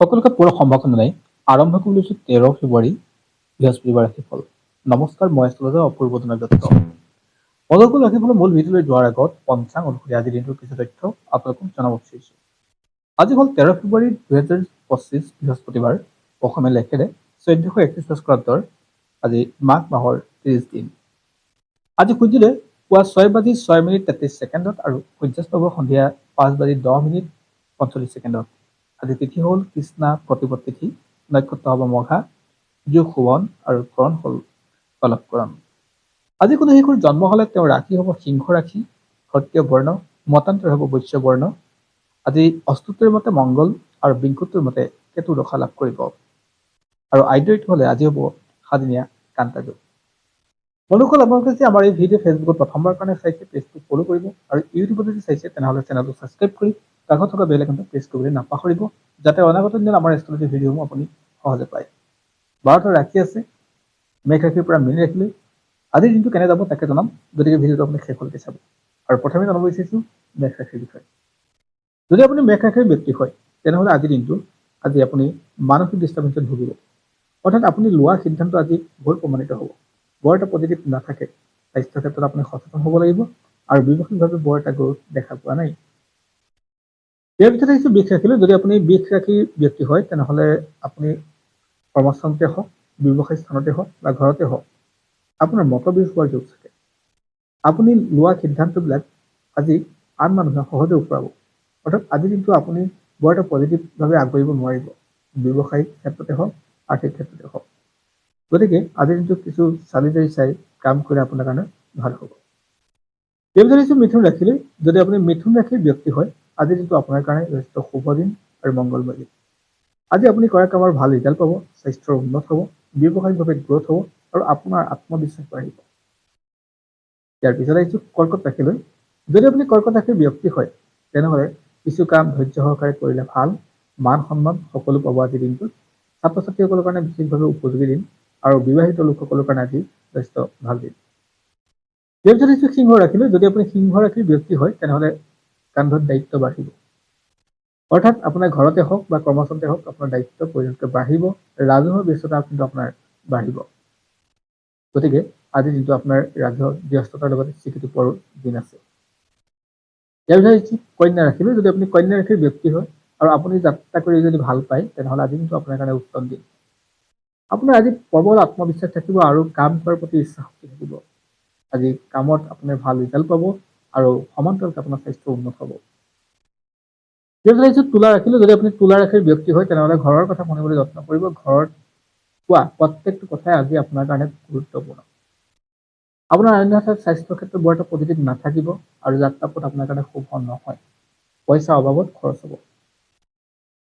সকলোকে পুনৰ সম্ভাষণ জনাই আৰম্ভ কৰি লৈছো 13 ফেব্ৰুৱাৰী বৃহস্পতিবাৰ ৰাশিফল। নমস্কাৰ, মই আচলতে অপূৰ্ব দত্ত। পদকল ৰাশিফলৰ মূল ভিডিঅ'লৈ যোৱাৰ আগত পঞ্চাং অনুসৰি আজিৰ দিনটোৰ কিছু তথ্য আপোনালোকক জনাব বিচাৰিছো। আজি হ'ল 13 ফেব্ৰুৱাৰী 2025 বৃহস্পতিবাৰ। অসমীয়া লেখেৰে 1431 বৰ্ষাব্দৰ আজি মাঘ মাহৰ 30 দিন। আজি সূৰ্যোদয় পুৱা 6:06:33 আৰু সূৰ্যাস্ত হ'ব সন্ধিয়া 5:10:45। আজি তিথি হ'ল কৃষ্ণা প্ৰতিপদ তিথি, নক্ষত্ৰ হ'ব মঘা, যোগ শোভন আৰু কৰণ হ'ল কলকৰণ। আজি কোনো শিশুৰ জন্ম হ'লে তেওঁৰ ৰাশি হ'ব সিংহ ৰাশি, ক্ষত্ৰিয় বৰ্ণ, মতান্তৰ হ'ব বৈশ্য বৰ্ণ। আজি অস্তুতিৰ মতে মংগল আৰু বিংকুতিৰ মতে কেতু দশা লাভ কৰিব। আৰু আইডৰিটো হ'লে আজি হ'ব সাদিনীয়া কান্তা যোগ। বন্ধুসকল, আপোনালোকে যদি আমাৰ এই ভিডিঅ' ফেচবুকত প্ৰথমবাৰ কাৰণে চাইছে পেজটো ফ'ল' কৰিব আৰু ইউটিউবত যদি চাইছে তেনেহ'লে চেনেলটো ছাবস্ক্ৰাইব কৰি কাষত থকা বেল আইকনটো প্ৰেছ কৰিবলৈ নাপাহৰিব, যাতে অনাগত দিনত আমাৰ এষ্ট্ৰলজি ভিডিঅ'সমূহ আপুনি সহজে পায়। 12টা ৰাশি আছে, মেঘ ৰাশিৰ পৰা মীন ৰাশিলৈ। আজিৰ দিনটো কেনে যাব তাকে জনাম, গতিকে ভিডিঅ'টো আপুনি শেষলৈকে চাব। আৰু প্ৰথমে জনাব বিচাৰিছোঁ মেঘ ৰাশিৰ বিষয়ে। যদি আপুনি মেঘ ৰাশিৰ ব্যক্তি হয় তেনেহ'লে আজিৰ দিনটো আপুনি মানসিক ডিষ্টাৰ্বেঞ্চত ভুগিব। অৰ্থাৎ আপুনি লোৱা সিদ্ধান্ত আজি ভুল প্ৰমাণিত হ'ব। বৰ এটা পজিটিভ নাথাকে। স্বাস্থ্যৰ ক্ষেত্ৰত আপুনি সচেতন হ'ব লাগিব আৰু ব্যৱসায়িকভাৱে বৰ এটা গ্ৰ'থ দেখা পোৱা নাই। ইয়াৰ ভিতৰত আহিছোঁ বৃষ ৰাশিলৈ। যদি আপুনি বৃষ ৰাশিৰ ব্যক্তি হয় তেনেহ'লে আপুনি কৰ্মস্থানতে হওক, ব্যৱসায় স্থানতে হওক বা ঘৰতে হওক, আপোনাৰ মতবিৰোধ হোৱাৰ যোগ থাকে। আপুনি লোৱা সিদ্ধান্তবিলাক আজি আন মানুহে সহজে উফৰাব। অৰ্থাৎ আজিৰ দিনটো আপুনি বৰ এটা পজিটিভভাৱে আগবাঢ়িব নোৱাৰিব, ব্যৱসায়িক ক্ষেত্ৰতে হওক, আৰ্থিক ক্ষেত্ৰতে হওক। গতিকে আজিৰ দিনটো কিছু চালি জাৰি চাই কাম কৰি আপোনাৰ কাৰণে ভাল হ'ব। এই ভিতৰত মিথুন ৰাশিলৈ। যদি আপুনি মিথুন ৰাশিৰ ব্যক্তি হয় আজিৰ দিনটো আপোনাৰ কাৰণে যথেষ্ট শুভ দিন আৰু মংগলময় দিন। আজি আপুনি কৰা কামৰ ভাল ৰিজাল্ট পাব, স্বাস্থ্যৰ উন্নত হ'ব, ব্যৱসায়িকভাৱে গ্ৰ'থ হ'ব আৰু আপোনাৰ আত্মবিশ্বাস বাঢ়িব। ইয়াৰ পিছত আহিছোঁ কৰ্কট ৰাশিলৈ। যদি আপুনি কৰ্কট ৰাশিৰ ব্যক্তি হয় তেনেহ'লে কিছু কাম ধৈৰ্য সহকাৰে কৰিলে ভাল, মান সন্মান সকলো পাব আজিৰ দিনটোত। ছাত্ৰ ছাত্ৰীসকলৰ কাৰণে বিশেষভাৱে উপযোগী দিন আৰু বিবাহিত লোকসকলৰ কাৰণে আজি যথেষ্ট ভাল দিন। ইয়াৰ পিছত আহিছোঁ সিংহ ৰাশিলৈ। যদি আপুনি সিংহ ৰাশিৰ ব্যক্তি হয় তেনেহ'লে কান্ধত দায়িত্ব বাঢ়িব। অৰ্থাৎ আপোনাৰ ঘৰতে হওক বা কৰ্মস্থলতে হওক আপোনাৰ দায়িত্ব পৰিমাণকৈ বাঢ়িব, ৰাজহুৱা ব্যস্ততা কিন্তু আপোনাৰ বাঢ়িব। গতিকে আজিৰ দিনটো আপোনাৰ ৰাজহুৱা ব্যস্ততাৰ লগতে স্বীকৃতি পোৱাৰো দিন আছে। ইয়াৰ ভিতৰত আহিছোঁ কন্যা ৰাশিলৈ। যদি আপুনি কন্যা ৰাশিৰ ব্যক্তি হয় আৰু আপুনি যাত্ৰা কৰি যদি ভাল পায় তেনেহ'লে আজিৰ দিনটো আপোনাৰ কাৰণে উত্তম দিন। আপোনাৰ আজি প্ৰবল আত্মবিশ্বাস থাকিব আৰু কাম কৰাৰ প্ৰতি ইচ্ছা শক্তি থাকিব। আজি কামত আপোনাৰ ভাল ৰিজাল্ট পাব আৰু সমান্তৰালকৈ আপোনাৰ স্বাস্থ্য উন্নত হ'ব। তুলা ৰাশিলৈ। যদি আপুনি তুলা ৰাশিৰ ব্যক্তি হয় তেনেহ'লে ঘৰৰ কথা শুনিবলৈ যত্ন কৰিব। ঘৰত কোৱা প্ৰত্যেকটো কথাই আজি আপোনাৰ কাৰণে গুৰুত্বপূৰ্ণ। আপোনাৰ অন্যথা স্বাস্থ্যৰ ক্ষেত্ৰত বৰ এটা পজিটিভ নাথাকিব আৰু যাত্ৰাপথ আপোনাৰ কাৰণে শুভ নহয়, পইচা অভাৱত খৰচ হ'ব।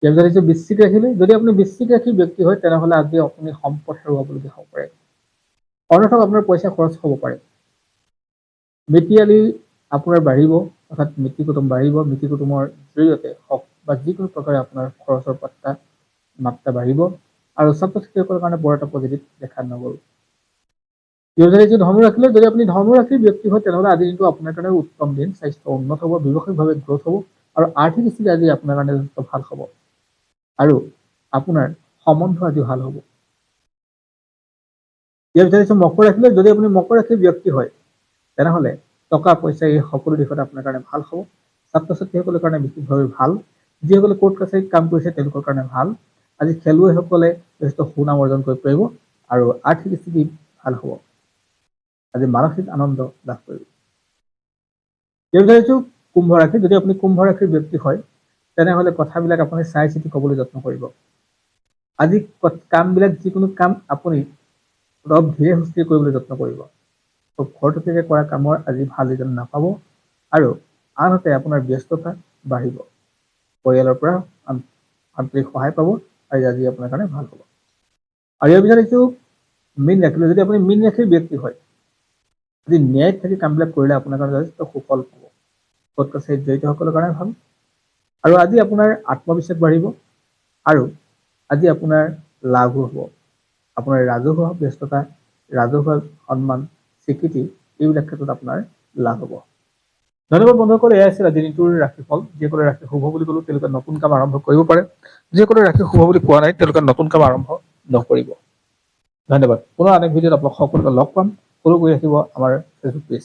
ইয়াৰ পিছত আহিছোঁ বৃশ্চিক ৰাশিলৈ। যদি আপুনি বৃশ্চিক ৰাশিৰ ব্যক্তি হয় তেনেহ'লে আজি আপুনি সম্পদ হেৰুৱাবলগীয়া হ'ব পাৰে। অন্যথা আপোনাৰ পইচা খৰচ হ'ব পাৰে। মিতিৰালি আপোনাৰ বাঢ়িব, অৰ্থাৎ মিতিৰ কুটুম বাঢ়িব। মিতিৰ কুটুমৰ জৰিয়তে হওক বা যিকোনো প্ৰকাৰে আপোনাৰ খৰচৰ মাত্ৰা বাঢ়িব আৰু ছাত্ৰ ছাত্ৰীসকলৰ কাৰণে বৰ এটা পজিটিভ দেখা নগ'ল। ধনু ৰাশিলৈ। যদি আপুনি ধনু ৰাশিৰ ব্যক্তি হয় তেনেহ'লে আজিৰ দিনটো আপোনাৰ কাৰণে উত্তম দিন, স্বাস্থ্য উন্নত হ'ব, ব্যৱসায়িকভাৱে গ্ৰ'থ হ'ব আৰু আৰ্থিক স্থিতি আজি আপোনাৰ কাৰণে যথেষ্ট ভাল হ'ব আৰু আপোনাৰ সম্বন্ধ আজি ভাল হ'ব। ইয়াৰ ভিতৰত মকৰ ৰাশিলৈ। যদি আপুনি মকৰ ৰাশিৰ ব্যক্তি হয় তেনেহ'লে টকা পইচা এই সকলো দিশত আপোনাৰ কাৰণে ভাল হ'ব। ছাত্ৰ ছাত্ৰীসকলৰ কাৰণে বিশেষভাৱে ভাল। যিসকলে কোৰ্ট কাছাৰীত কাম কৰিছে তেওঁলোকৰ কাৰণে ভাল। আজি খেলুৱৈসকলে যথেষ্ট সুনাম অৰ্জন কৰিব পাৰিব আৰু আৰ্থিক স্থিতি ভাল হ'ব। আজি মানসিক আনন্দ লাভ কৰিব। ইয়াৰ ভিতৰত কুম্ভ ৰাশি। যদি আপুনি কুম্ভ ৰাশিৰ ব্যক্তি হয় তেনেহ'লে কথাবিলাক আপুনি চাই চিতি ক'বলৈ যত্ন কৰিব। আজি কামবিলাক যিকোনো কাম আপুনি অলপ ধীৰে সুস্থিৰে কৰিবলৈ যত্ন কৰিব। খৰতকীয়াকৈ কৰা কামৰ আজি ভাল ৰিজাল্ট নাপাব আৰু আনহাতে আপোনাৰ ব্যস্ততা বাঢ়িব। পৰিয়ালৰ পৰা আন্তৰিক সহায় পাব আৰু আজি আপোনাৰ কাৰণে ভাল হ'ব। আৰু ইয়াৰ পিছত আহিছোঁ মীন ৰাশিলৈ। যদি আপুনি মীন ৰাশিৰ ব্যক্তি হয় আজি ন্যায়ত থাকি কামবিলাক কৰিলে আপোনাৰ কাৰণে যথেষ্ট সুফল পাব। কোৰ্ট কাছাৰীত জড়িতসকলৰ কাৰণে ভাল আৰু আজি আপোনাৰ আত্মবিশ্বাস বাঢ়িব আৰু আজি আপোনাৰ লাভো হ'ব। আপোনাৰ ৰাজহুৱা ব্যস্ততা, ৰাজহুৱা সন্মান, স্বীকৃতি এইবিলাক ক্ষেত্ৰত আপোনাৰ লাভ হ'ব। ধন্যবাদ বন্ধুসকল, এয়াই আছিল আজিৰ দিনটোৰ ৰাশিফল। যিসকলে ৰাশি শুভ বুলি ক'লো তেওঁলোকে নতুন কাম আৰম্ভ কৰিব পাৰে, যিসকলে ৰাশি শুভ বুলি কোৱা নাই তেওঁলোকে নতুন কাম আৰম্ভ নকৰিব। ধন্যবাদ। পুনৰ আন এক ভিডিঅ'ত আপোনালোক সকলোকে লগ পাম। ফ'ল' কৰি ৰাখিব আমাৰ ফেচবুক পেজ।